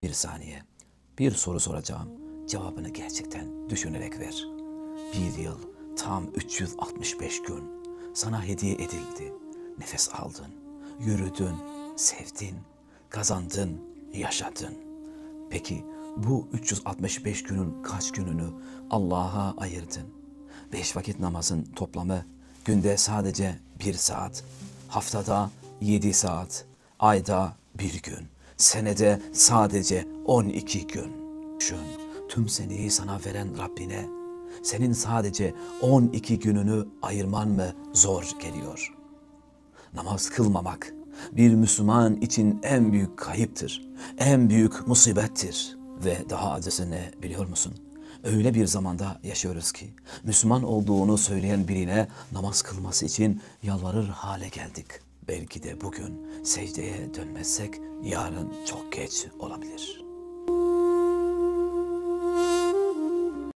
Bir saniye. Bir soru soracağım. Cevabını gerçekten düşünerek ver. Bir yıl, tam 365 gün sana hediye edildi. Nefes aldın, yürüdün, sevdin, kazandın, yaşadın. Peki bu 365 günün kaç gününü Allah'a ayırdın? 5 vakit namazın toplamı günde sadece 1 saat, haftada 7 saat, ayda 1 gün, senede sadece 12 gün. Düşün, tüm seneyi sana veren Rabbine senin sadece 12 gününü ayırman mı zor geliyor? Namaz kılmamak bir Müslüman için en büyük kayıptır, en büyük musibettir. Ve daha acısı ne biliyor musun? Öyle bir zamanda yaşıyoruz ki Müslüman olduğunu söyleyen birine namaz kılması için yalvarır hale geldik. Belki de bugün secdeye dönmezsek yarın çok geç olabilir.